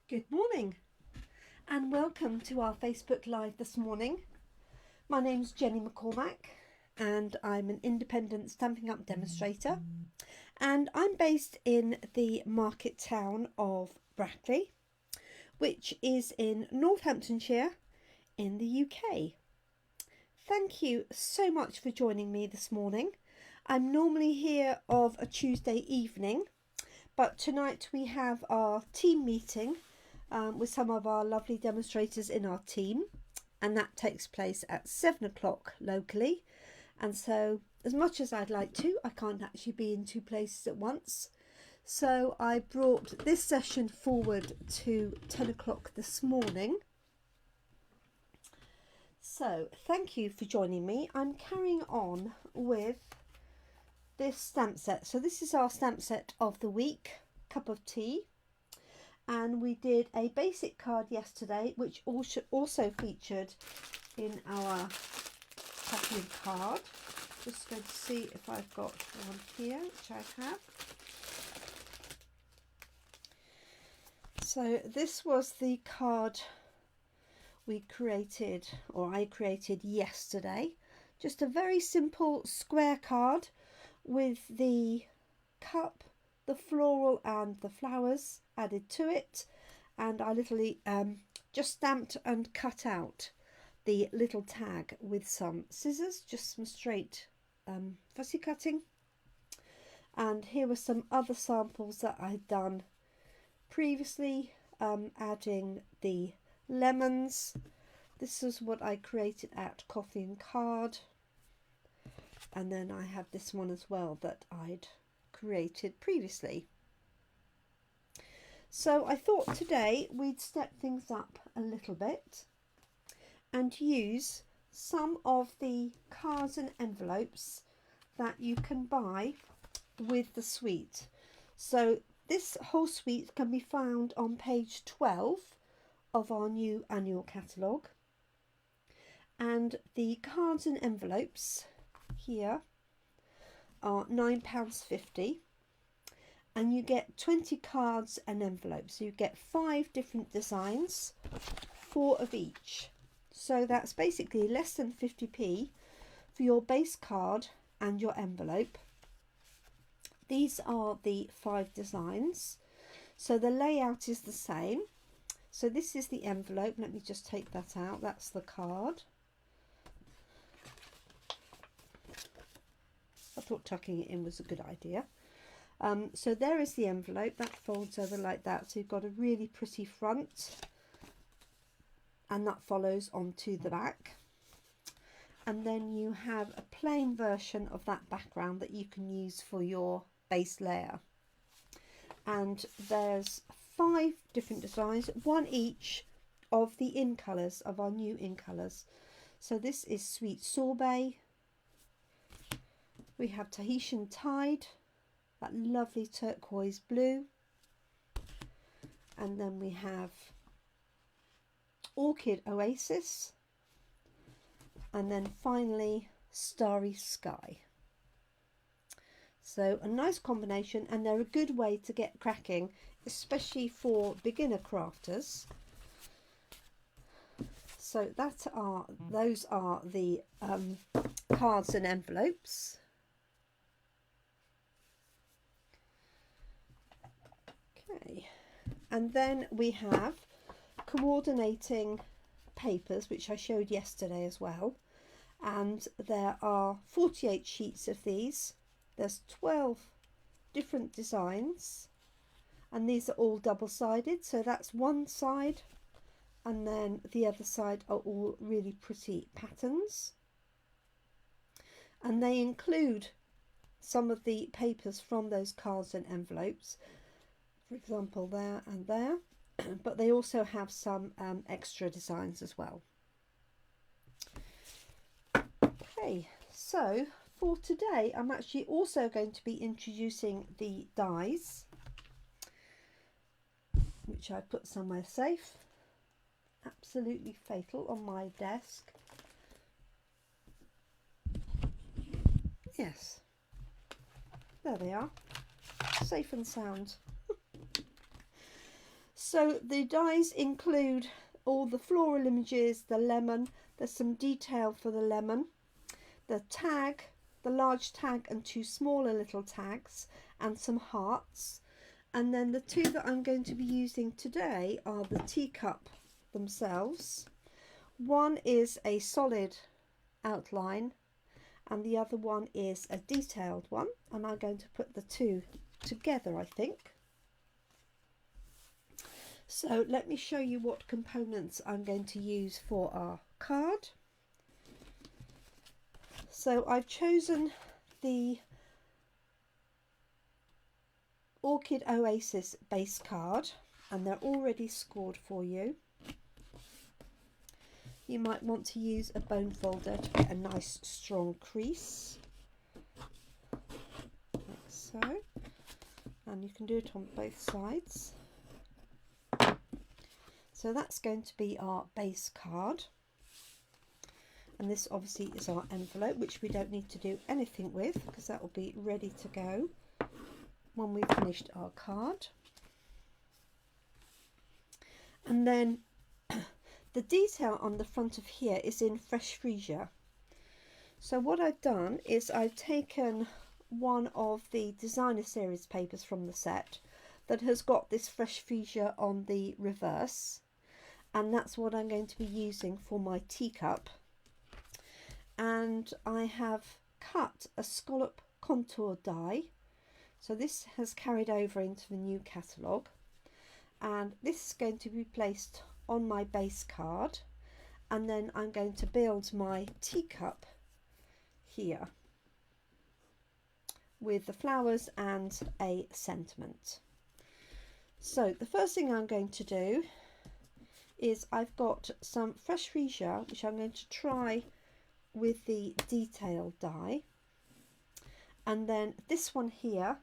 Good morning and welcome to our Facebook Live this morning. My name's Jenny McCormack and I'm an independent Stampin' Up demonstrator, and I'm based in the market town of Brackley, which is in Northamptonshire in the UK. Thank you so much for joining me this morning. I'm normally here of a Tuesday evening, but tonight we have our team meeting with some of our lovely demonstrators in our team, and that takes place at 7 o'clock locally. And so as much as I'd like to, I can't actually be in two places at once, so I brought this session forward to 10 o'clock this morning. So thank you for joining me. I'm carrying on with this stamp set. So this is our stamp set of the week, Cup of Tea. And we did a basic card yesterday, which also featured in our copy and card. Just going to see if I've got one here, which I have. So this was the card we created, or I created yesterday. Just a very simple square card with the cup, the floral and the flowers added to it, and I literally just stamped and cut out the little tag with some scissors, just some straight fussy cutting. And here were some other samples that I'd done previously, adding the lemons. This is what I created at Coffee and Card, and then I have this one as well that I'd created previously. So I thought today we'd step things up a little bit and use some of the cards and envelopes that you can buy with the suite. So this whole suite can be found on page 12 of our new annual catalogue, and the cards and envelopes here are £9.50, and you get 20 cards and envelopes. So you get 5 different designs, 4 of each. So that's basically less than 50p for your base card and your envelope. These are the 5 designs. So the layout is the same. So this is the envelope. Let me just take that out. That's the card. I thought tucking it in was a good idea. So there is the envelope. That folds over like that. So you've got a really pretty front, and that follows onto the back. And then you have a plain version of that background that you can use for your base layer. And there's 5 different designs, 1 each of the in colours, of our new in colours. So this is Sweet Sorbet. We have Tahitian Tide, that lovely turquoise blue. And then we have Orchid Oasis. And then finally Starry Sky. So a nice combination, and they're a good way to get cracking, especially for beginner crafters. So those are the cards and envelopes. Okay, and then we have coordinating papers, which I showed yesterday as well, and there are 48 sheets of these. There's 12 different designs, and these are all double-sided, so that's one side, and then the other side are all really pretty patterns. And they include some of the papers from those cards and envelopes, for example there and there, but they also have some extra designs as well. Okay, so for today I'm actually also going to be introducing the dies, which I put somewhere safe. Absolutely fatal on my desk. Yes, there they are, safe and sound. So the dies include all the floral images, the lemon, there's some detail for the lemon, the tag, the large tag and 2 smaller little tags, and some hearts. And then the 2 that I'm going to be using today are the teacup themselves. One is a solid outline and the other one is a detailed one, and I'm going to put the 2 together, I think. So let me show you what components I'm going to use for our card. So I've chosen the Orchid Oasis base card and they're already scored for you. You might want to use a bone folder to get a nice strong crease, like so, and you can do it on both sides. So that's going to be our base card, and this obviously is our envelope, which we don't need to do anything with because that will be ready to go when we've finished our card. And then the detail on the front of here is in fresh Freesia. So what I've done is I've taken one of the designer series papers from the set that has got this fresh Freesia on the reverse, and that's what I'm going to be using for my teacup. And I have cut a scallop contour die, so this has carried over into the new catalogue, and this is going to be placed on my base card, and then I'm going to build my teacup here with the flowers and a sentiment. So the first thing I'm going to do is I've got some fresh Freesia which I'm going to try with the detail die, and then this one here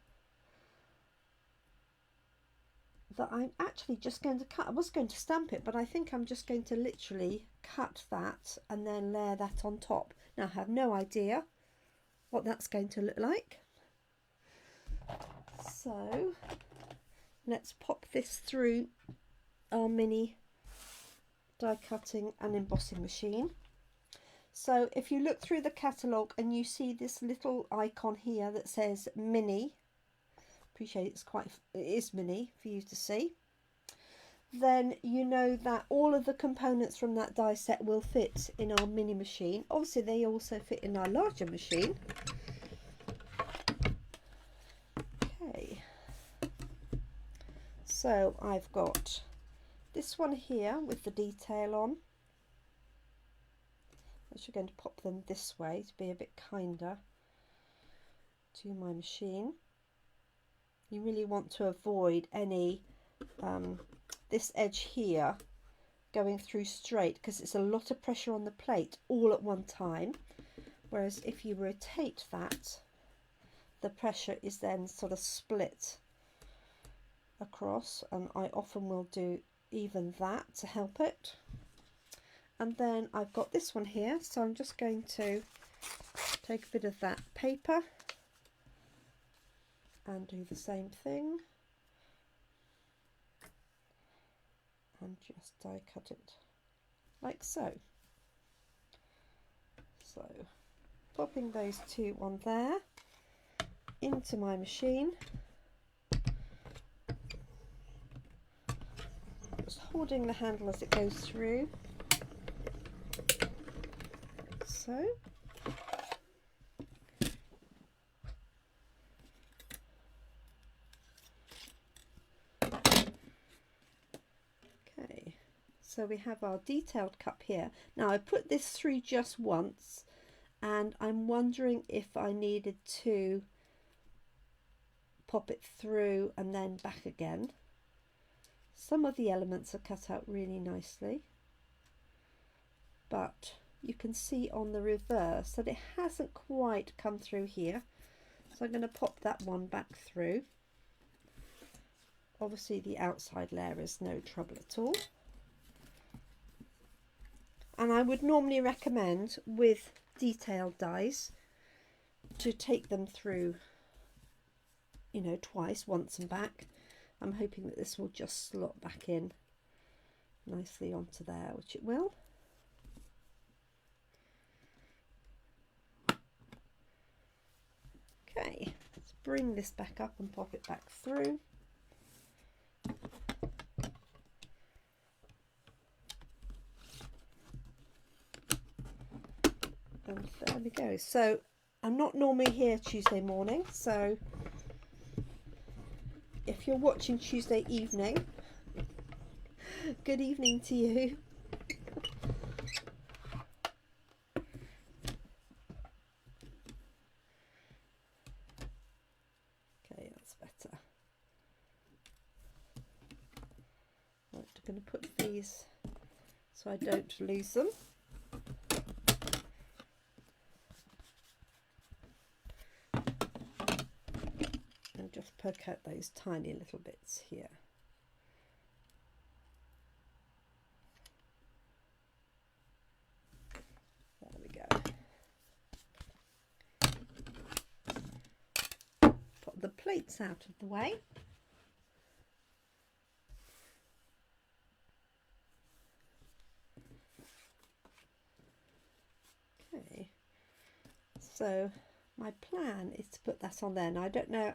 that I'm actually just going to cut. I was going to stamp it, but I think I'm just going to literally cut that and then layer that on top. Now I have no idea what that's going to look like, so let's pop this through our mini die cutting and embossing machine. So if you look through the catalogue and you see this little icon here that says mini, appreciate it is mini for you to see, then you know that all of the components from that die set will fit in our mini machine. Obviously they also fit in our larger machine. Okay, so I've got this one here with the detail on. I'm actually going to pop them this way to be a bit kinder to my machine. You really want to avoid any this edge here going through straight, because it's a lot of pressure on the plate all at one time, whereas if you rotate that, the pressure is then sort of split across, and I often will do even that to help it. And then I've got this one here, so I'm just going to take a bit of that paper and do the same thing and just die cut it like so. So popping those 2 on there into my machine, just holding the handle as it goes through, so. So we have our detailed cup here. Now I put this through just once, and I'm wondering if I needed to pop it through and then back again. Some of the elements are cut out really nicely, but you can see on the reverse that it hasn't quite come through here. So I'm going to pop that one back through. Obviously the outside layer is no trouble at all. And I would normally recommend with detailed dies to take them through, you know, twice, once and back, I'm hoping that this will just slot back in nicely onto there, which it will. Okay, let's bring this back up and pop it back through. And there we go. So I'm not normally here Tuesday morning, so if you're watching Tuesday evening, good evening to you. Okay, that's better. Right, I'm going to put these so I don't lose them. And just poke out those tiny little bits here. There we go. Put the plates out of the way. Okay, so my plan is to put that on there. Now I don't know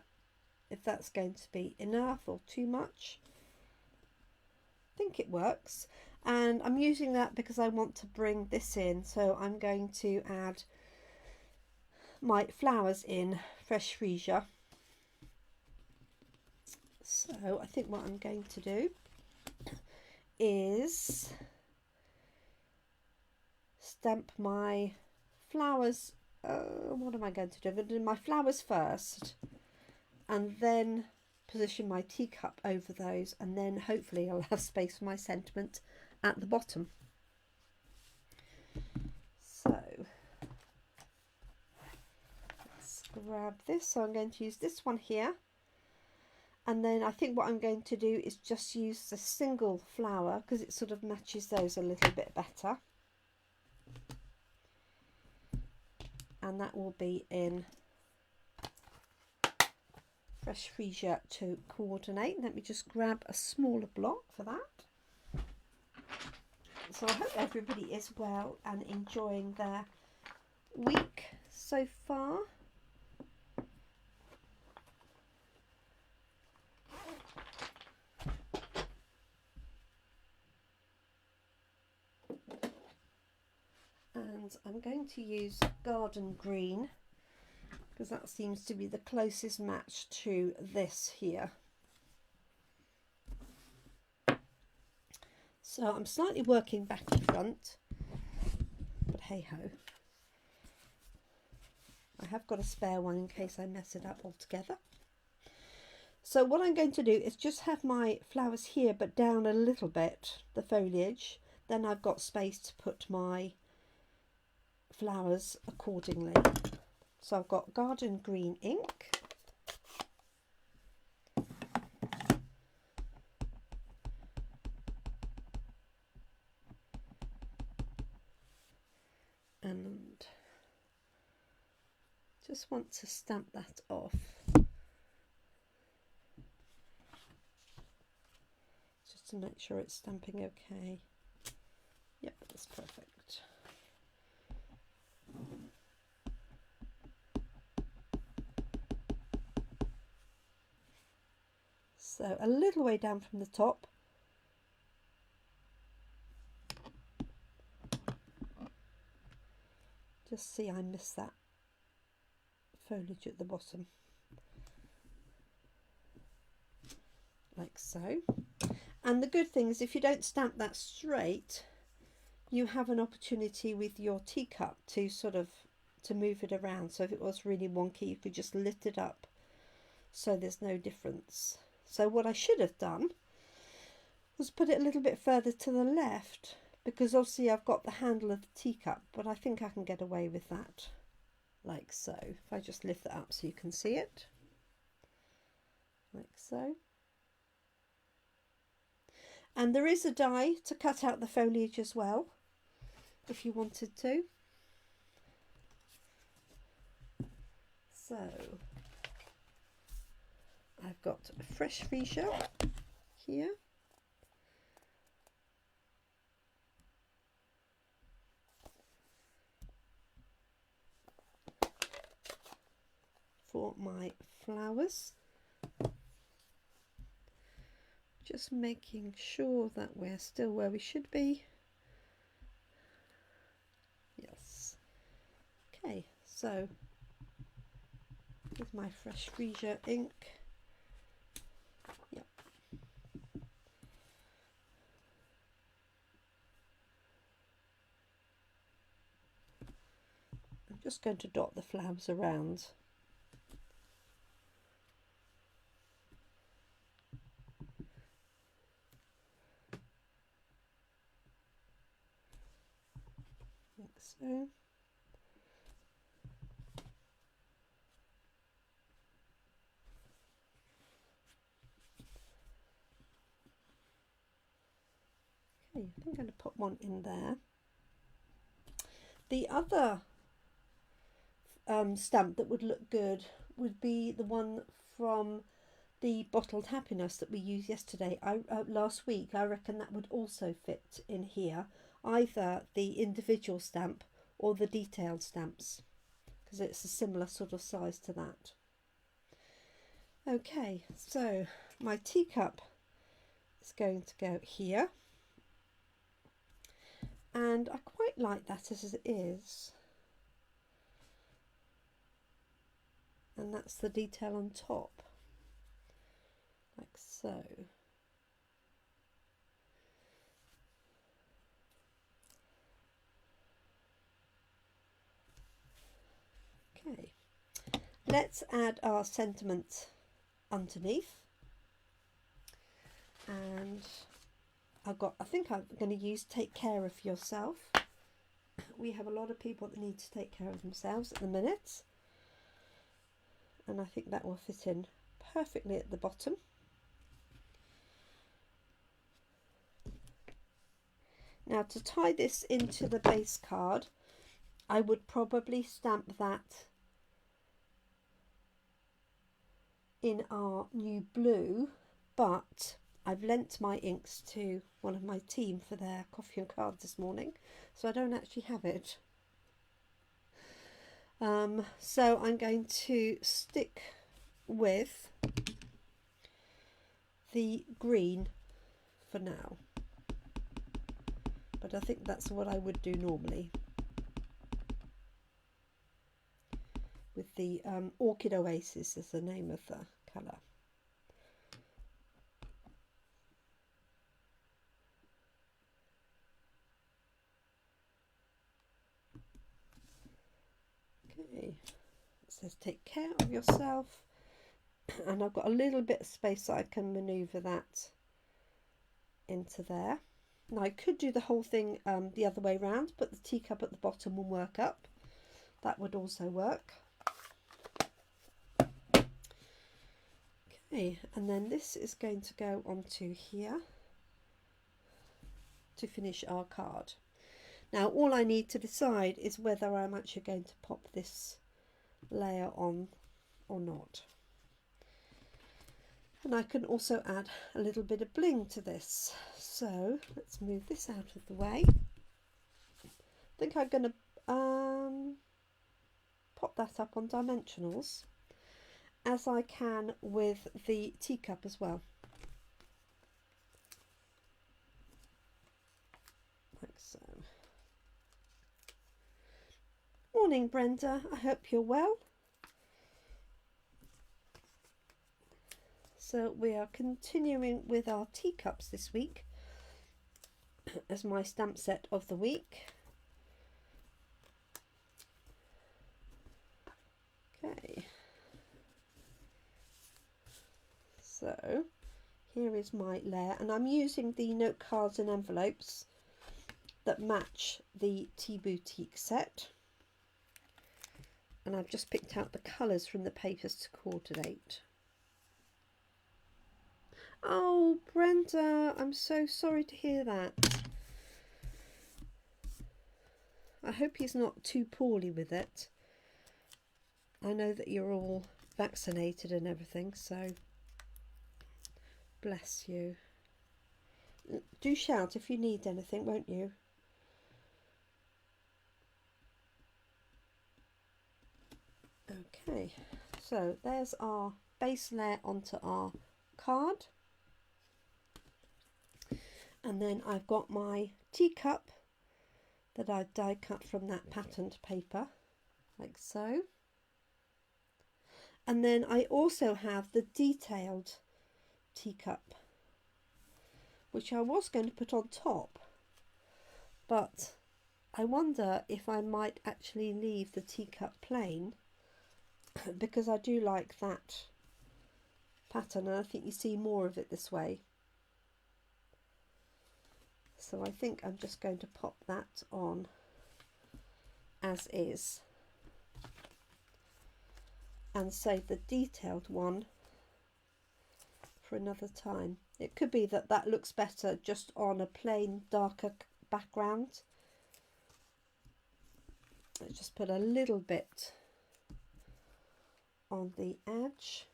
if that's going to be enough or too much. I think it works, and I'm using that because I want to bring this in, so I'm going to add my flowers in fresh freesia. So I think what I'm going to do is stamp my flowers. What am I going to do? I'm going to do my flowers first and then position my teacup over those, and then hopefully I'll have space for my sentiment at the bottom. So let's grab this. So I'm going to use this one here, and then I think what I'm going to do is just use the single flower because it sort of matches those a little bit better. And that will be in fresh freesia to coordinate. Let me just grab a smaller block for that. So I hope everybody is well and enjoying their week so far. And I'm going to use garden green because that seems to be the closest match to this here. So I'm slightly working back and front, but hey ho. I have got a spare one in case I mess it up altogether. So what I'm going to do is just have my flowers here but down a little bit, the foliage. Then I've got space to put my flowers accordingly. So I've got garden green ink, and just want to stamp that off just to make sure it's stamping okay. Yep, that's perfect. So a little way down from the top. Just see I missed that foliage at the bottom. Like so. And the good thing is if you don't stamp that straight, you have an opportunity with your teacup to sort of to move it around. So if it was really wonky, you could just lift it up so there's no difference. So what I should have done was put it a little bit further to the left, because obviously I've got the handle of the teacup, but I think I can get away with that, like so. If I just lift that up so you can see it, like so. And there is a die to cut out the foliage as well, if you wanted to. So I've got a fresh Freesia here. For my flowers. Just making sure that we're still where we should be. Yes. Okay, so with my fresh Freesia ink. Yep. I'm just going to dot the flowers around. Like so. Okay, I think I'm going to put one in there. The other stamp that would look good would be the one from the bottled happiness that we used yesterday. Last week. I reckon that would also fit in here, either the individual stamp or the detailed stamps, because it's a similar sort of size to that. Okay, so my teacup is going to go here, and I quite like that as it is, and that's the detail on top, like so. Okay, let's add our sentiment underneath, and I think I'm going to use take care of yourself. We have a lot of people that need to take care of themselves at the minute, and I think that will fit in perfectly at the bottom. Now, to tie this into the base card, I would probably stamp that in our new blue, but I've lent my inks to one of my team for their coffee and cards this morning, so I don't actually have it. So I'm going to stick with the green for now, but I think that's what I would do normally with the Orchid Oasis is the name of the colour. Okay, it says take care of yourself, and I've got a little bit of space so I can manoeuvre that into there. Now I could do the whole thing the other way round, but the teacup at the bottom will work up. That would also work. Okay, and then this is going to go onto here to finish our card. Now all I need to decide is whether I'm actually going to pop this layer on or not. And I can also add a little bit of bling to this. So let's move this out of the way. I think I'm going to pop that up on dimensionals, as I can with the teacup as well. Like so. Morning, Brenda. I hope you're well. So we are continuing with our teacups this week as my stamp set of the week. Okay. So here is my layer, and I'm using the note cards and envelopes that match the Tea Boutique set, and I've just picked out the colours from the papers to coordinate. Oh, Brenda, I'm so sorry to hear that. I hope he's not too poorly with it. I know that you're all vaccinated and everything, so Bless you. Do shout if you need anything, won't you? Okay, so there's our base layer onto our card. And then I've got my teacup that I've die cut from that patterned paper, like so. And then I also have the detailed teacup, which I was going to put on top, but I wonder if I might actually leave the teacup plain because I do like that pattern, and I think you see more of it this way. So I think I'm just going to pop that on as is and save the detailed one for another time. It could be that that looks better just on a plain darker background. Let's just put a little bit on the edge.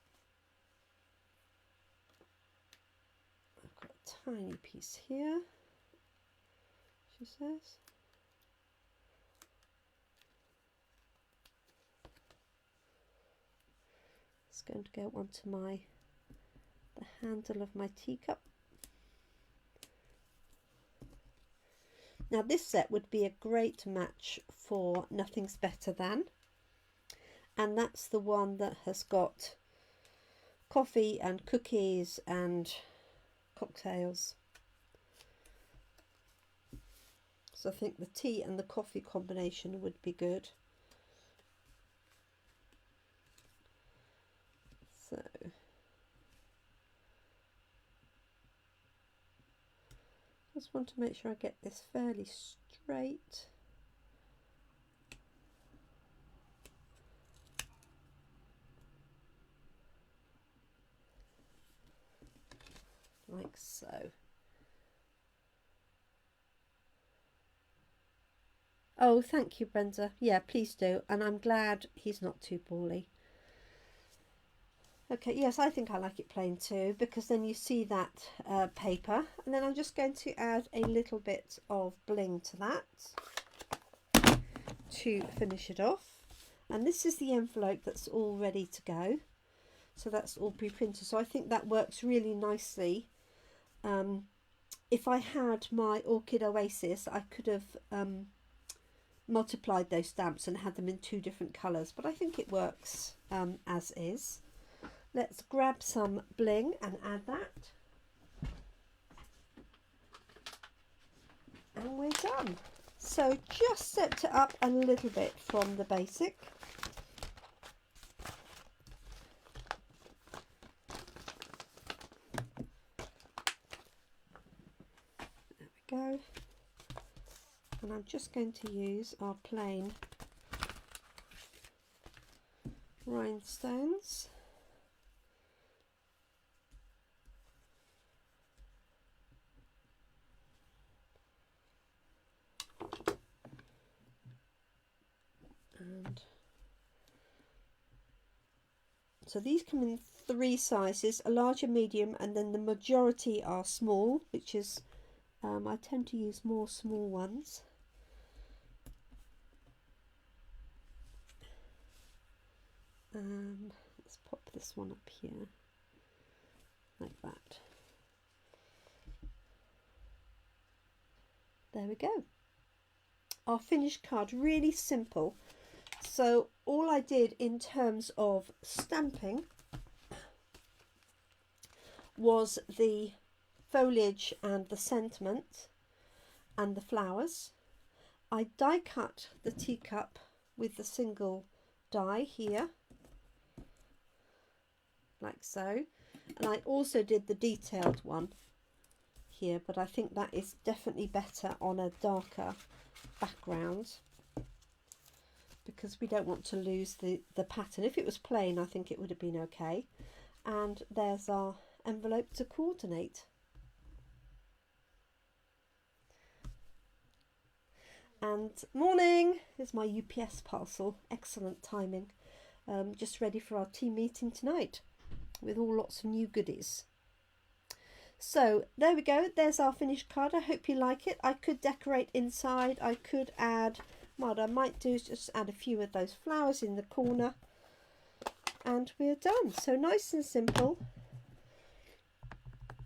I've got a tiny piece here, she says. It's going to go onto the handle of my teacup. Now this set would be a great match for Nothing's Better Than, and that's the one that has got coffee and cookies and cocktails. So I think the tea and the coffee combination would be good. So just want to make sure I get this fairly straight. Like so. Oh, thank you, Brenda. Yeah, please do. And I'm glad he's not too poorly. Okay, yes, I think I like it plain too, because then you see that paper. And then I'm just going to add a little bit of bling to that to finish it off. And this is the envelope that's all ready to go. So that's all pre-printed. So I think that works really nicely. If I had my Orchid Oasis, I could have multiplied those stamps and had them in 2 different colours, but I think it works as is. Let's grab some bling and add that, and we're done. So just set it up a little bit from the basic. There we go. And I'm just going to use our plain rhinestones. And so these come in 3 sizes, a large, a medium, and then the majority are small, which is I tend to use more small ones. Let's pop this one up here like that. There we go. Our finished card, really simple. So all I did in terms of stamping was the foliage and the sentiment and the flowers. I die cut the teacup with the single die here, like so, and I also did the detailed one here, but I think that is definitely better on a darker background because we don't want to lose the pattern. If it was plain, I think it would have been okay. And there's our envelope to coordinate. And morning, here's my UPS parcel. Excellent timing. Just ready for our team meeting tonight with all lots of new goodies. So there we go, there's our finished card. I hope you like it. I could decorate inside. I could add, what I might do is just add a few of those flowers in the corner, and we're done. So nice and simple.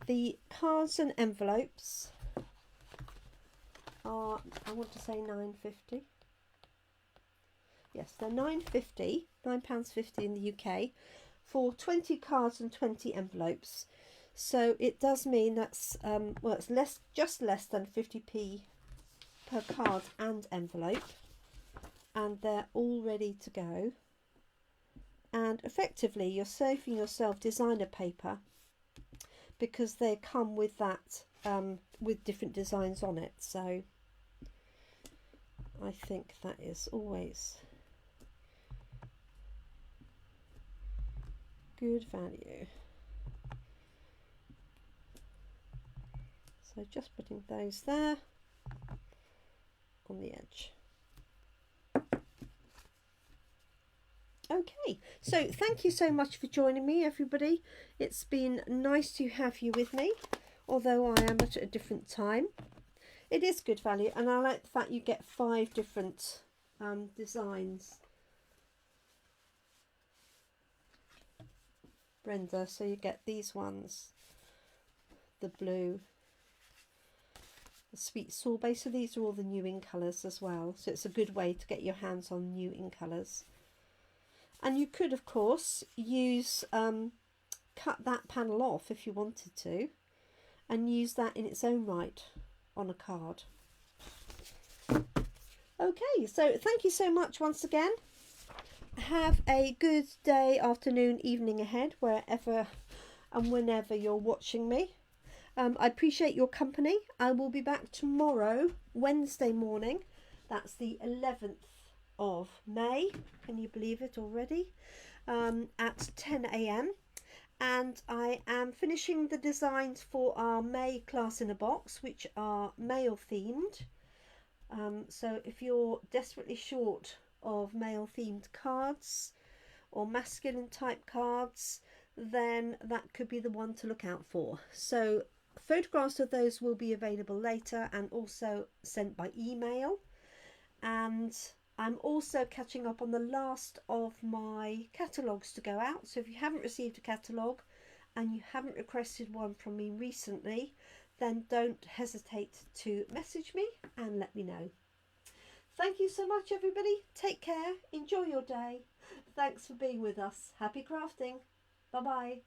The cards and envelopes are, I want to say £9.50. Yes, they're £9.50 in the UK for 20 cards and 20 envelopes. So it does mean that's well, it's just less than 50p per card and envelope, and they're all ready to go. And effectively, you're saving yourself designer paper because they come with that with different designs on it. So I think that is always good value. So just putting those there on the edge. Okay, so thank you so much for joining me, everybody. It's been nice to have you with me, although I am at a different time. It is good value, and I like the fact you get 5 different designs. Brenda, so you get these ones, the blue, the sweet sorbet, so these are all the new in colours as well, so it's a good way to get your hands on new in colours. And you could of course use cut that panel off if you wanted to, and use that in its own right on a card. Okay, so thank you so much once again. Have a good day, afternoon, evening ahead, wherever and whenever you're watching me. I appreciate your company. I will be back tomorrow, Wednesday morning. That's the 11th of May. Can you believe it already? At 10 AM. And I am finishing the designs for our May class in a box, which are male themed. So if you're desperately short of male themed cards or masculine type cards, then that could be the one to look out for. So photographs of those will be available later and also sent by email. And I'm also catching up on the last of my catalogues to go out. So if you haven't received a catalogue and you haven't requested one from me recently, then don't hesitate to message me and let me know. Thank you so much, everybody. Take care. Enjoy your day. Thanks for being with us. Happy crafting. Bye-bye.